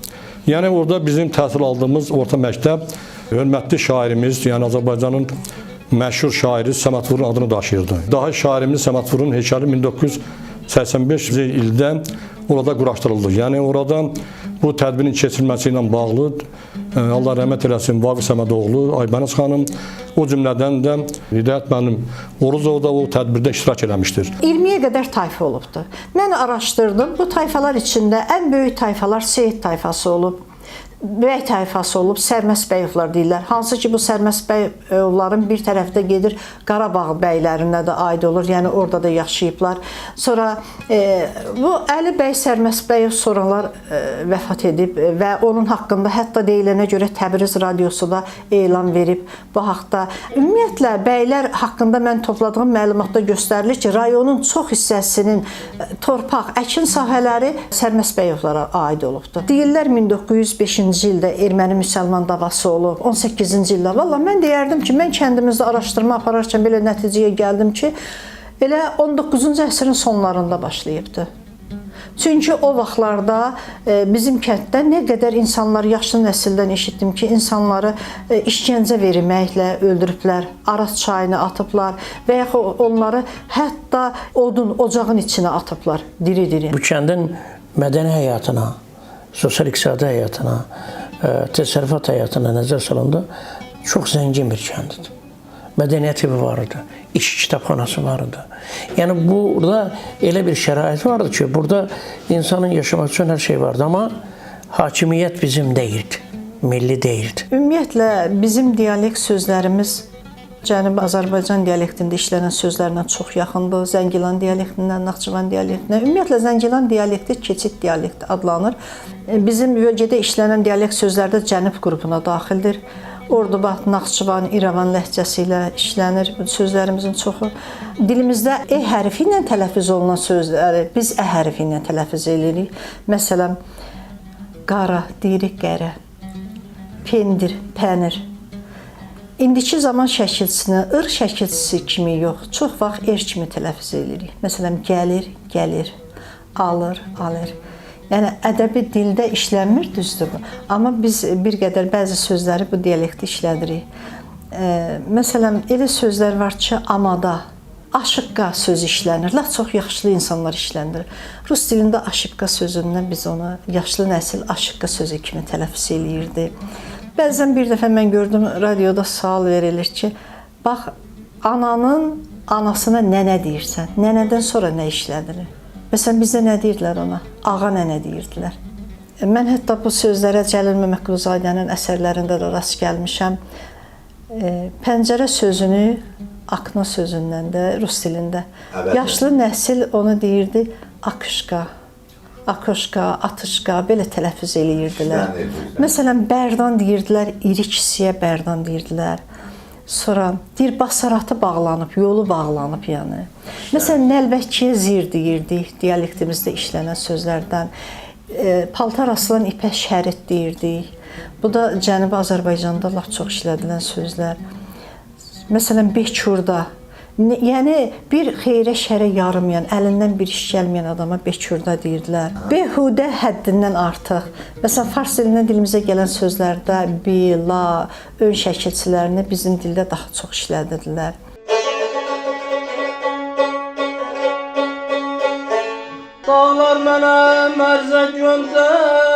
Yəni orada bizim təhsil aldığımız orta məktəb hörmətli şairimiz, yəni Azərbaycanın məşhur şairi Səməd Vurğun adını daşıyırdı. Daha şairimiz Səməd Vurğun heykəli 1985-ci ildə orada quraşdırıldı. Yəni orada bu tədbirin keçirilməsi ilə bağlı Allah rəhmət eləsin Vaqif Səmədoğlu, Aybəniz xanım, o cümlədən də Hidayət müəllim Oruzov da o tədbirdə iştirak eləmişdir. 20-yə qədər tayfa olubdur. Mən araşdırdım. Bu tayfalar içində ən böyük tayfalar Seyid tayfası olub. Bəy tayfası olub, Sərməst bəyovlar deyirlər. Hansı ki, bu Sərməst bəyovların bir tərəfdə gedir, Qarabağ bəylərinə də aid olur, yəni orada da yaşayıblar. Sonra bu Əli bəy Sərməst bəyov sonralar vəfat edib və onun haqqında hətta deyilənə görə Təbriz radiosu da elan verib bu haqda. Ümumiyyətlə, bəylər haqqında mən topladığım məlumatda göstərilir ki, rayonun çox hissəsinin torpaq, əkin sahələri Sərməst bəyovlara aid olubdur. Deyirlər 1905-ci ildə erməni-müsəlman davası olub, 18-ci ildə. Valla mən deyərdim ki, mən kəndimizdə araşdırma apararkən belə nəticəyə gəldim ki, elə 19-cu əsrin sonlarında başlayıbdır. Çünki o vaxtlarda bizim kənddə nə qədər insanlar, yaşlı nəsildən eşitdim ki, insanları işgəncə verməklə öldürüblər, Araz çayına atıblar və yaxud onları hətta ocağın içinə atıblar, diri-diri. Bu kəndin mədəni həyatına, sosial-iqtisadi həyatına, təsərrüfat həyatına nəzər salında çox zəngin bir kəndidir. Mədəniyyət evi var idi, iş kitabxanası var idi. Yəni burada elə bir şərait vardı ki, burada insanın yaşamaq üçün hər şey vardı, amma hakimiyyət bizim deyildi, milli deyildi. Ümumiyyətlə, bizim dialekt sözlərimiz Cənubi Azərbaycan dialektində işlənən sözlərlə çox yaxındır. Zəngilan dialektindən, Naxçıvan dialektinə. Ümumiyyətlə, Zəngilan dialekti keçid dialekti adlanır. Bizim bölgədə işlənən dialekt sözlər də Cənub qrupuna daxildir. Ordubad, Naxçıvan, İrəvan ləhcəsi ilə işlənir sözlərimizin çoxu. Dilimizdə E hərfi ilə tələffüz olunan sözləri biz Ə hərfi ilə tələffüz edirik. Məsələn, qara deyirik qərə, pendir, pənir. İndiki zaman şəkilçisini ır şəkilçisi kimi yox, çox vaxt kimi tələffüz edirik. Məsələn, gəlir, gəlir, alır, alır. Yəni, ədəbi dildə işlənmir, düzdür bu. Amma biz bir qədər bəzi sözləri bu dialekti işlədirik. Məsələn, elə sözlər var ki, amada, aşıqqa sözü işlənir. Lap çox yaşlı insanlar işləndirir. Rus dilində aşıqqa sözündən biz ona yaşlı nəsil aşıqqa sözü kimi tələffüz eləyirdi. Bəzən bir dəfə mən gördüm radioda sual verilir ki, bax ananın anasına nənə deyirsən, nənədən sonra nə işlədilir? Məsələn, bizdə nə deyirdilər ona? Ağa nənə deyirdilər. Mən hətta bu sözlərə Cəlil Məmmədquluzadənin əsərlərində də rast gəlmişəm. Pəncərə sözünü akna sözündən də rus dilində. Yaşlı nəsil onu deyirdi akışqa, akoşqa, atışqa belə tələffüz eləyirdilər. Məsələn, bərdan deyirdilər, iri kisiyə bərdan deyirdilər. Sonra deyir basaratı bağlanıb, yolu bağlanıb yəni. Məsələn, nəlbəkiyə zir deyirdik, dialektimizdə işlənən sözlərdən. Paltar asılan ipək şərit deyirdik. Bu da Cənubi Azərbaycanda lap çox işlədilən sözlər. Məsələn, beçurda, yəni bir xeyrə şərə yarımayan, əlindən bir iş gəlməyən adama beçurda deyirdilər. Behudə həddindən artıq. Məsələn, fars dilindən dilimizə gələn sözlərdə bi, la, ön şəkilçilərini bizim dildə daha çox işlədirdilər. Dağlar mənə mərzə göndər.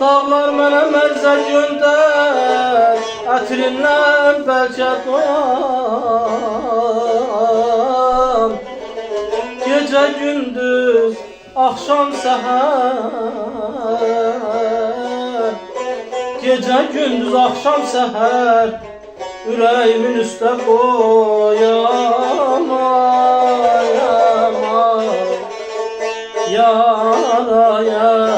Dağlar mənə mərzə göndər, ətrindən bəlkə doyam. Gecə gündüz, axşam səhər. Gecə gündüz, axşam səhər, ürəyimin üstə qoyam. Yarayam.